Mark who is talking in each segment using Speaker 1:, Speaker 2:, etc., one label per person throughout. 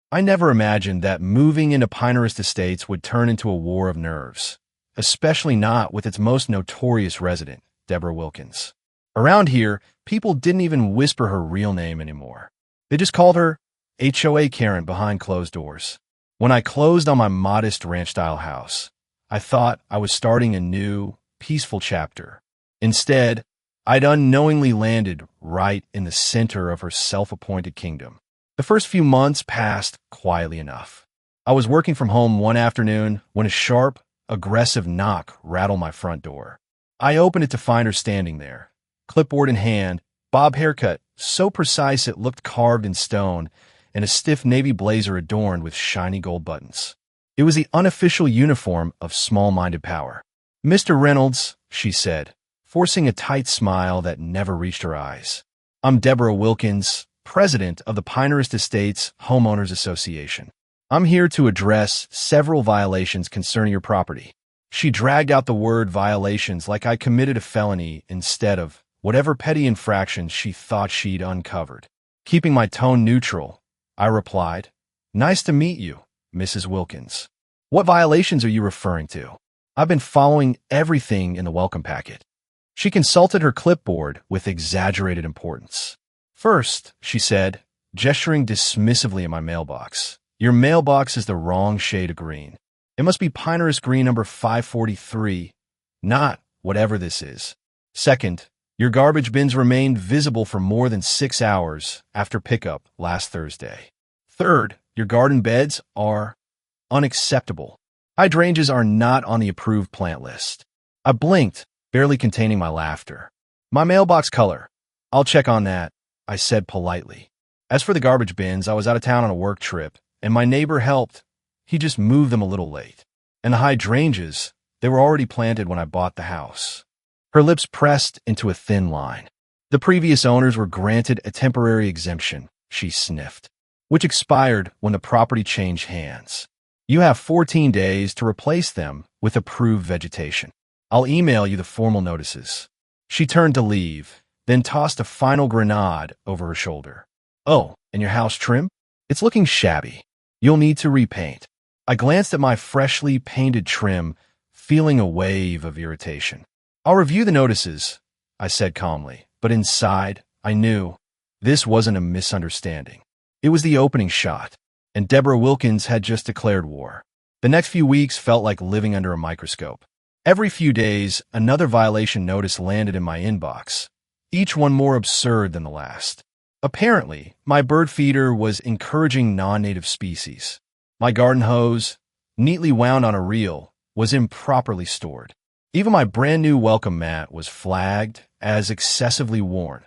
Speaker 1: I never imagined that moving into Pinehurst Estates would turn into a war of nerves, especially not with its most notorious resident, Deborah Wilkins. Around here, people didn't even whisper her real name anymore. They just called her HOA Karen behind closed doors. When I closed on my modest ranch-style house, I thought I was starting a new, peaceful chapter. Instead, I'd unknowingly landed right in the center of her self-appointed kingdom. The first few months passed quietly enough. I was working from home one afternoon when a sharp, aggressive knock rattled my front door. I opened it to find her standing there, clipboard in hand, bob haircut so precise it looked carved in stone, and a stiff navy blazer adorned with shiny gold buttons. It was the unofficial uniform of small-minded power. "Mr. Reynolds," she said, forcing a tight smile that never reached her eyes. "I'm Deborah Wilkins, president of the Pinehurst Estates Homeowners Association. I'm here to address several violations concerning your property." She dragged out the word violations like I committed a felony instead of whatever petty infractions she thought she'd uncovered. Keeping my tone neutral, I replied, "Nice to meet you, Mrs. Wilkins. What violations are you referring to? I've been following everything in the welcome packet." She consulted her clipboard with exaggerated importance. "First," she said, gesturing dismissively at my mailbox, "your mailbox is the wrong shade of green. It must be Pinehurst Green number 543, not whatever this is. Second, your garbage bins remained visible for more than 6 hours after pickup last Thursday. Third, your garden beds are unacceptable. Hydrangeas are not on the approved plant list." I blinked, barely containing my laughter. "My mailbox color. I'll check on that," I said politely. As for the garbage bins, I was out of town on a work trip, and my neighbor helped. He just moved them a little late. And the hydrangeas, they were already planted when I bought the house. Her lips pressed into a thin line. "The previous owners were granted a temporary exemption," she sniffed, "which expired when the property changed hands. You have 14 days to replace them with approved vegetation. I'll email you the formal notices." She turned to leave, then tossed a final grenade over her shoulder. "Oh, and your house trim? It's looking shabby. You'll need to repaint." I glanced at my freshly painted trim, feeling a wave of irritation. "I'll review the notices," I said calmly, but inside, I knew this wasn't a misunderstanding. It was the opening shot, and Deborah Wilkins had just declared war. The next few weeks felt like living under a microscope. Every few days, another violation notice landed in my inbox, each one more absurd than the last. Apparently, my bird feeder was encouraging non-native species. My garden hose, neatly wound on a reel, was improperly stored. Even my brand-new welcome mat was flagged as excessively worn,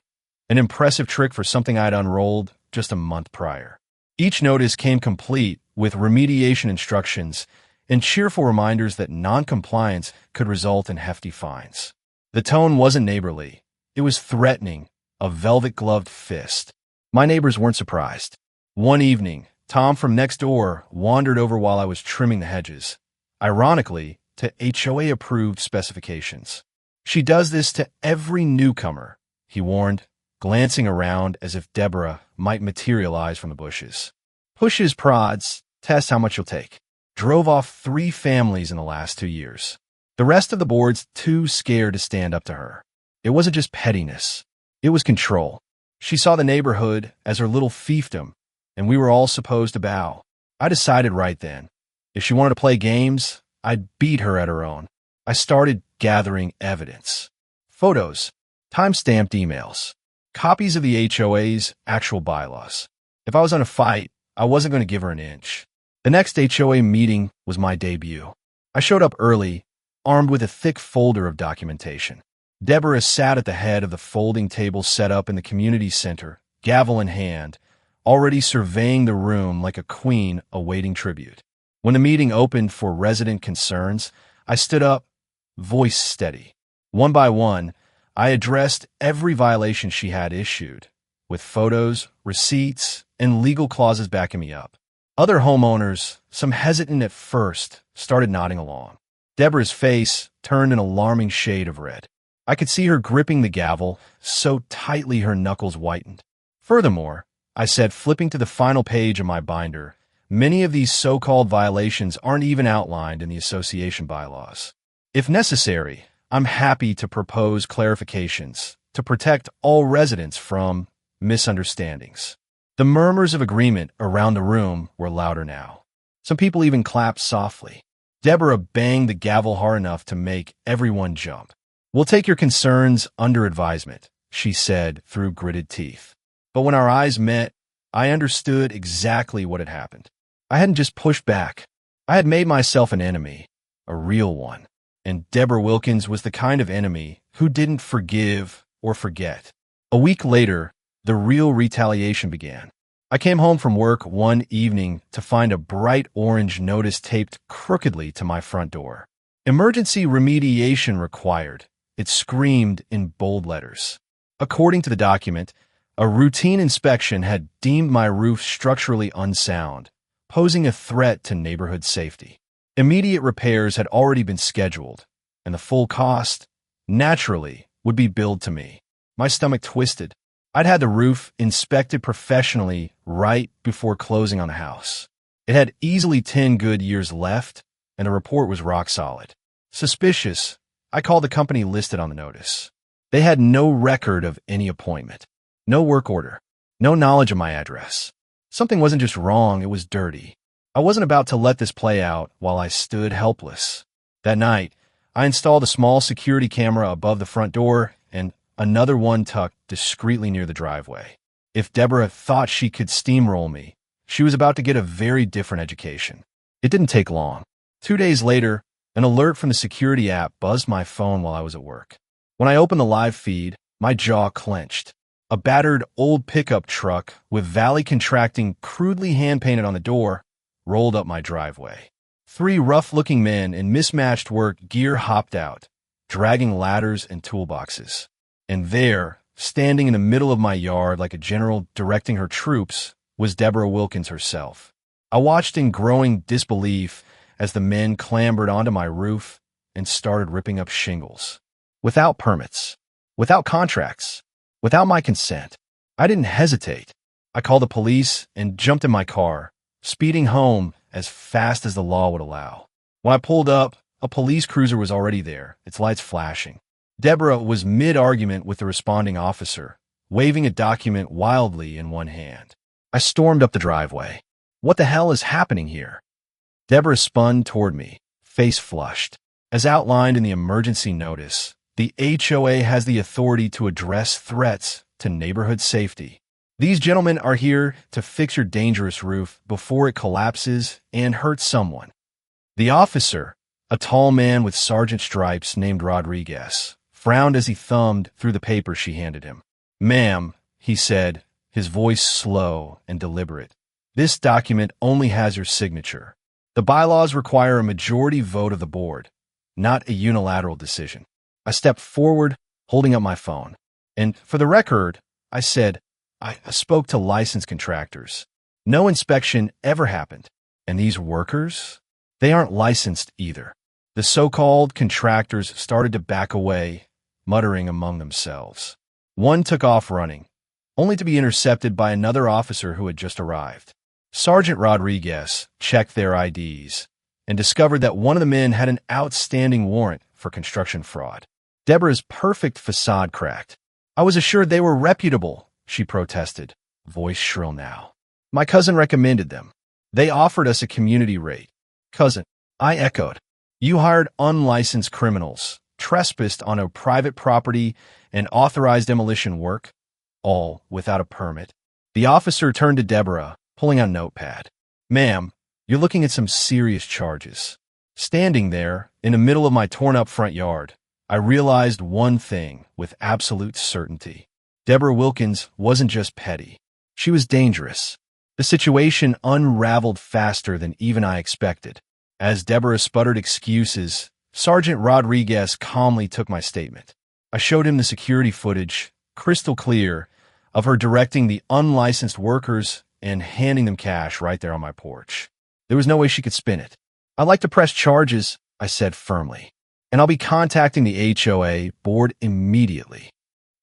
Speaker 1: an impressive trick for something I'd unrolled just a month prior. Each notice came complete with remediation instructions and cheerful reminders that non-compliance could result in hefty fines. The tone wasn't neighborly. It was threatening, a velvet-gloved fist. My neighbors weren't surprised. One evening, Tom from next door wandered over while I was trimming the hedges, ironically, to HOA-approved specifications. "She does this to every newcomer," he warned, glancing around as if Deborah might materialize from the bushes. "Pushes, prods, tests how much you'll take. Drove off 3 families in the last 2 years. The rest of the board's too scared to stand up to her." It wasn't just pettiness. It was control. She saw the neighborhood as her little fiefdom, and we were all supposed to bow. I decided right then, if she wanted to play games, I'd beat her at her own. I started gathering evidence. Photos, time-stamped emails, copies of the HOA's actual bylaws. If I was on a fight, I wasn't going to give her an inch. The next HOA meeting was my debut. I showed up early, armed with a thick folder of documentation. Deborah sat at the head of the folding table set up in the community center, gavel in hand, already surveying the room like a queen awaiting tribute. When the meeting opened for resident concerns, I stood up, voice steady. One by one, I addressed every violation she had issued, with photos, receipts, and legal clauses backing me up. Other homeowners, some hesitant at first, started nodding along. Deborah's face turned an alarming shade of red. I could see her gripping the gavel so tightly her knuckles whitened. "Furthermore," I said, flipping to the final page of my binder, Many of these so-called violations aren't even outlined in the association bylaws. If necessary, I'm happy to propose clarifications to protect all residents from misunderstandings. The murmurs of agreement around the room were louder now. Some people even clapped softly. Deborah banged the gavel hard enough to make everyone jump. "We'll take your concerns under advisement," she said through gritted teeth. But when our eyes met, I understood exactly what had happened. I hadn't just pushed back. I had made myself an enemy, a real one. And Deborah Wilkins was the kind of enemy who didn't forgive or forget. A week later, the real retaliation began. I came home from work one evening to find a bright orange notice taped crookedly to my front door. "Emergency remediation required," it screamed in bold letters. According to the document, a routine inspection had deemed my roof structurally unsound, posing a threat to neighborhood safety. Immediate repairs had already been scheduled, and the full cost, naturally, would be billed to me. My stomach twisted. I'd had the roof inspected professionally right before closing on the house. It had easily 10 good years left, and the report was rock solid. Suspicious, I called the company listed on the notice. They had no record of any appointment, no work order, no knowledge of my address. Something wasn't just wrong, it was dirty. I wasn't about to let this play out while I stood helpless. That night, I installed a small security camera above the front door and another one tucked discreetly near the driveway. If Deborah thought she could steamroll me, she was about to get a very different education. It didn't take long. 2 days later, an alert from the security app buzzed my phone while I was at work. When I opened the live feed, my jaw clenched. A battered old pickup truck with Valley Contracting crudely hand-painted on the door rolled up my driveway. 3 rough-looking men in mismatched work gear hopped out, dragging ladders and toolboxes. And there, standing in the middle of my yard like a general directing her troops, was Deborah Wilkins herself. I watched in growing disbelief as the men clambered onto my roof and started ripping up shingles. Without permits, without contracts, without my consent. I didn't hesitate. I called the police and jumped in my car, speeding home as fast as the law would allow. When I pulled up, a police cruiser was already there, its lights flashing. Deborah was mid-argument with the responding officer, waving a document wildly in one hand. I stormed up the driveway. "What the hell is happening here?" Deborah spun toward me, face flushed. As outlined in the emergency notice, the HOA has the authority to address threats to neighborhood safety. These gentlemen are here to fix your dangerous roof before it collapses and hurts someone. The officer, a tall man with sergeant stripes named Rodriguez, frowned as he thumbed through the paper she handed him. "Ma'am," he said, his voice slow and deliberate, "this document only has your signature. The bylaws require a majority vote of the board, not a unilateral decision." I stepped forward, holding up my phone. "And for the record," I said, I spoke to licensed contractors. No inspection ever happened. And these workers? They aren't licensed either." The so-called contractors started to back away, muttering among themselves. One took off running, only to be intercepted by another officer who had just arrived. Sergeant Rodriguez checked their IDs and discovered that one of the men had an outstanding warrant for construction fraud. Deborah's perfect facade cracked. "I was assured they were reputable," she protested, voice shrill now. "My cousin recommended them. They offered us a community rate." "Cousin," I echoed. "You hired unlicensed criminals, trespassed on a private property, and authorized demolition work, all without a permit." The officer turned to Deborah, pulling out a notepad. "Ma'am, you're looking at some serious charges." Standing there, in the middle of my torn-up front yard, I realized one thing with absolute certainty. Deborah Wilkins wasn't just petty. She was dangerous. The situation unraveled faster than even I expected. As Deborah sputtered excuses, Sergeant Rodriguez calmly took my statement. I showed him the security footage, crystal clear, of her directing the unlicensed workers and handing them cash right there on my porch. There was no way she could spin it. "I'd like to press charges," I said firmly, "and I'll be contacting the HOA board immediately."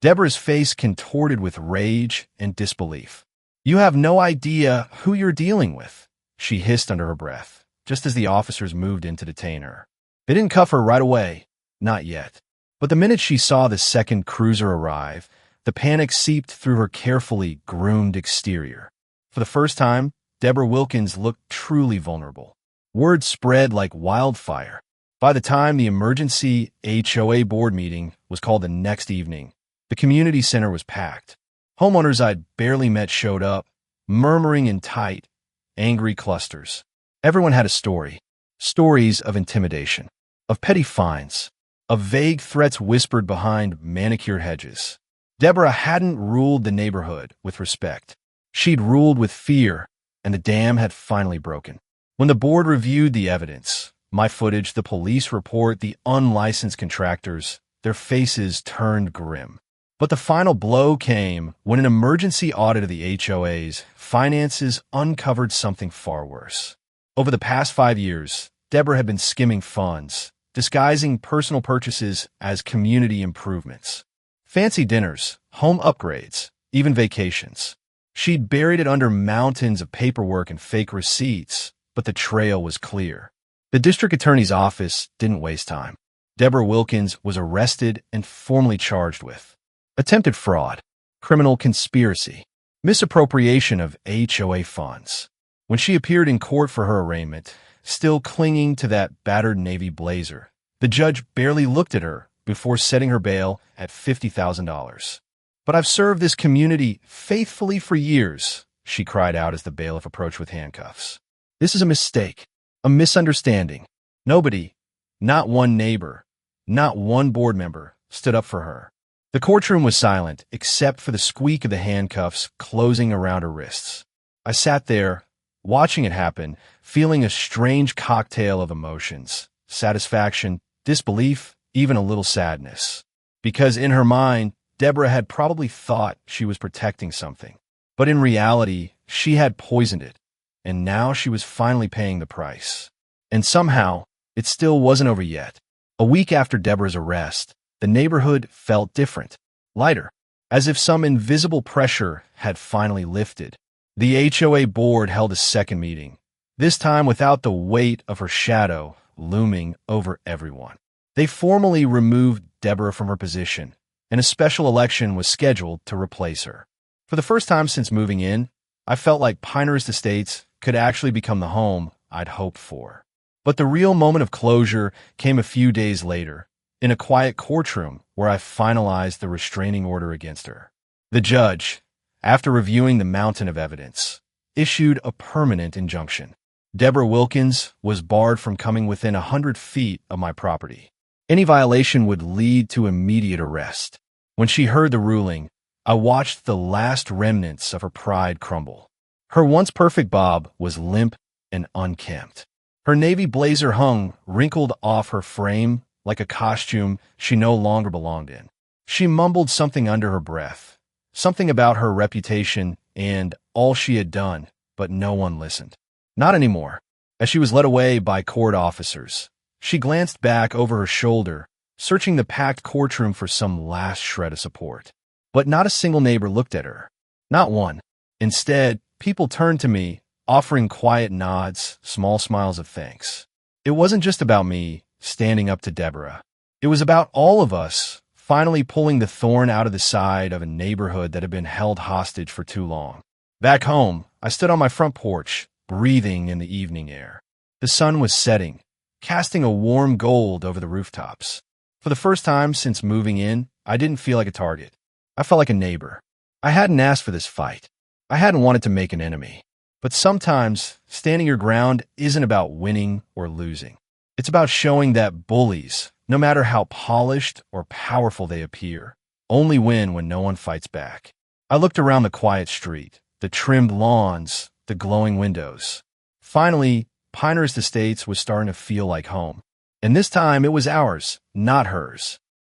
Speaker 1: Deborah's face contorted with rage and disbelief. "You have no idea who you're dealing with," she hissed under her breath, just as the officers moved in to detain her. They didn't cuff her right away. Not yet. But the minute she saw the second cruiser arrive, the panic seeped through her carefully groomed exterior. For the first time, Deborah Wilkins looked truly vulnerable. Word spread like wildfire. By the time the emergency HOA board meeting was called the next evening, the community center was packed. Homeowners I'd barely met showed up, murmuring in tight, angry clusters. Everyone had a story. Stories of intimidation, of petty fines, of vague threats whispered behind manicured hedges. Deborah hadn't ruled the neighborhood with respect. She'd ruled with fear, and the dam had finally broken. When the board reviewed the evidence, my footage, the police report, the unlicensed contractors, their faces turned grim. But the final blow came when an emergency audit of the HOA's finances uncovered something far worse. Over the past 5 years, Deborah had been skimming funds, disguising personal purchases as community improvements. Fancy dinners, home upgrades, even vacations. She'd buried it under mountains of paperwork and fake receipts, but the trail was clear. The district attorney's office didn't waste time. Deborah Wilkins was arrested and formally charged with attempted fraud, criminal conspiracy, misappropriation of HOA funds. When she appeared in court for her arraignment, still clinging to that battered navy blazer, the judge barely looked at her before setting her bail at $50,000. "But I've served this community faithfully for years," she cried out as the bailiff approached with handcuffs. "This is a mistake, a misunderstanding." Nobody, not one neighbor, not one board member, stood up for her. The courtroom was silent, except for the squeak of the handcuffs closing around her wrists. I sat there, watching it happen, feeling a strange cocktail of emotions: satisfaction, disbelief, even a little sadness. Because in her mind, Deborah had probably thought she was protecting something. But in reality, she had poisoned it, and now she was finally paying the price. And somehow, it still wasn't over yet. A week after Deborah's arrest, the neighborhood felt different, lighter, as if some invisible pressure had finally lifted. The HOA board held a second meeting, this time without the weight of her shadow looming over everyone. They formally removed Deborah from her position, and a special election was scheduled to replace her. For the first time since moving in, I felt like Pinehurst Estates could actually become the home I'd hoped for. But the real moment of closure came a few days later, in a quiet courtroom where I finalized the restraining order against her. The judge, after reviewing the mountain of evidence, issued a permanent injunction. Deborah Wilkins was barred from coming within 100 feet of my property. Any violation would lead to immediate arrest. When she heard the ruling, I watched the last remnants of her pride crumble. Her once perfect bob was limp and unkempt. Her navy blazer hung wrinkled off her frame like a costume she no longer belonged in. She mumbled something under her breath, something about her reputation and all she had done, but no one listened. Not anymore. As she was led away by court officers, she glanced back over her shoulder, searching the packed courtroom for some last shred of support. But not a single neighbor looked at her. Not one. Instead, people turned to me, offering quiet nods, small smiles of thanks. It wasn't just about me standing up to Deborah. It was about all of us finally pulling the thorn out of the side of a neighborhood that had been held hostage for too long. Back home, I stood on my front porch, breathing in the evening air. The sun was setting, casting a warm gold over the rooftops. For the first time since moving in, I didn't feel like a target. I felt like a neighbor. I hadn't asked for this fight. I hadn't wanted to make an enemy. But sometimes, standing your ground isn't about winning or losing. It's about showing that bullies, no matter how polished or powerful they appear, only win when no one fights back. I looked around the quiet street, the trimmed lawns, the glowing windows. Finally, Pinehurst Estates was starting to feel like home. And this time it was ours, not hers.